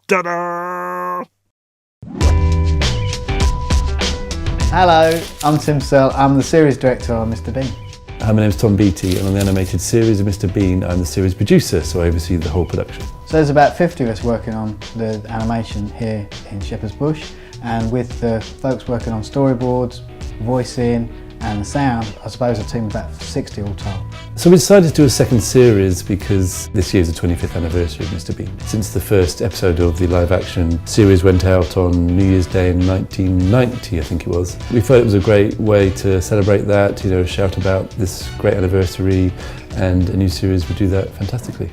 Ta-da! Hello, I'm Tim Searle. I'm the series director on Mr. Bean. My name's Tom Beattie and on the animated series of Mr. Bean I'm the series producer, so I oversee the whole production. So there's about 50 of us working on the animation here in Shepherd's Bush, and with the folks working on storyboards, voicing and the sound, I suppose a team of about 60 all told. So we decided to do a second series because this year's the 25th anniversary of Mr. Bean. Since the first episode of the live action series went out on New Year's Day in 1990, I think it was, we thought it was a great way to celebrate that, shout about this great anniversary, and a new series would do that fantastically.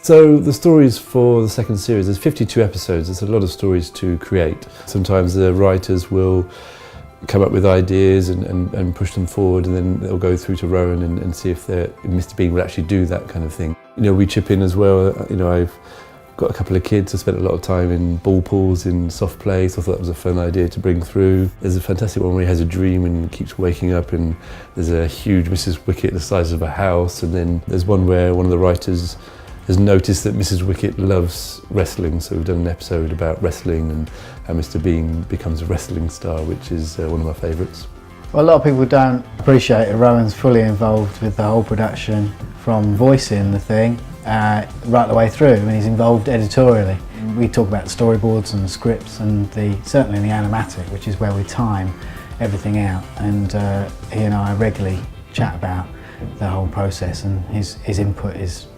So the stories for the second series, there's 52 episodes, there's a lot of stories to create. Sometimes the writers will come up with ideas and push them forward, and then they'll go through to Rowan and see if Mr. Bean will actually do that kind of thing. We chip in as well. I've got a couple of kids, I spent a lot of time in ball pools, in soft play, so I thought that was a fun idea to bring through. There's a fantastic one where he has a dream and keeps waking up, and there's a huge Mrs. Wicket the size of a house, and then there's one where one of the writers has noticed that Mrs. Wicket loves wrestling, so we've done an episode about wrestling and how Mr. Bean becomes a wrestling star, which is one of my favourites. Well, a lot of people don't appreciate it. Rowan's fully involved with the whole production, from voicing the thing right the way through, and he's involved editorially. We talk about storyboards and scripts, and certainly the animatic, which is where we time everything out, and he and I regularly chat about the whole process, and his input is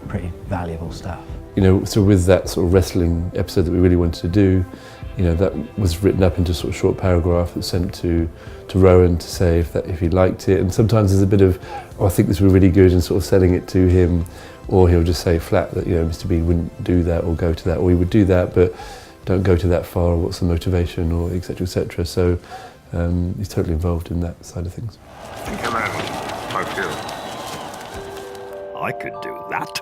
pretty valuable stuff. So with that sort of wrestling episode that we really wanted to do, that was written up into sort of short paragraph that's sent to Rowan to say if he liked it, and sometimes there's a bit of, I think this would be really good, and sort of selling it to him, or he'll just say flat that Mr. Bean wouldn't do that or go to that, or he would do that but don't go to that far, or what's the motivation, or etc, etc. So he's totally involved in that side of things. I could do that.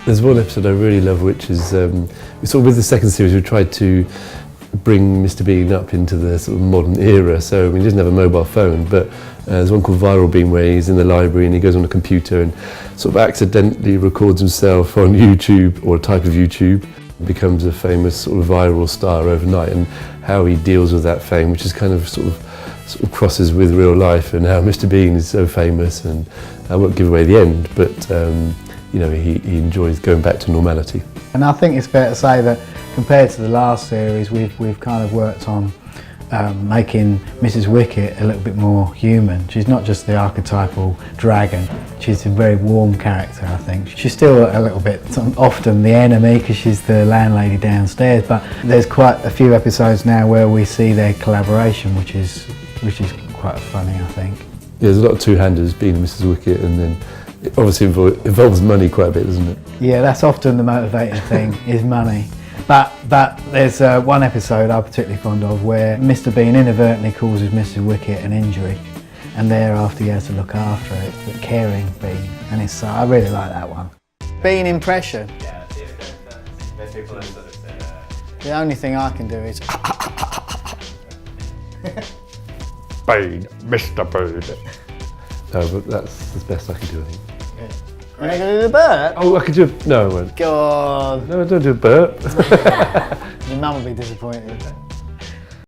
There's one episode I really love, which is, with the second series we tried to bring Mr. Bean up into the sort of modern era, so he doesn't have a mobile phone, but there's one called Viral Bean where he's in the library and he goes on a computer and sort of accidentally records himself on YouTube, or a type of YouTube, becomes a famous sort of viral star overnight, and how he deals with that fame, which is kind of sort of crosses with real life, and how Mr. Bean is so famous, and I won't give away the end, but he enjoys going back to normality. And I think it's fair to say that compared to the last series, we've kind of worked on making Mrs. Wicket a little bit more human. She's not just the archetypal dragon, she's a very warm character, I think. She's still a little bit often the enemy because she's the landlady downstairs, but there's quite a few episodes now where we see their collaboration, which is quite funny, I think. Yeah, there's a lot of two-handers, Bean and Mrs. Wicket, and then it obviously involves money quite a bit, doesn't it? Yeah, that's often the motivating thing, is money. But there's one episode I'm particularly fond of where Mr. Bean inadvertently causes Mrs. Wicket an injury, and thereafter he has to look after it, but caring Bean, and I really like that one. Bean impression. Yeah, people sort of say, The only thing I can do is Bean, Mr. Bean. No, but that's the best I can do, I think. You're not going to do the burp? Oh, I could do no, I won't. God. No, don't do a burp. Your mum will be disappointed.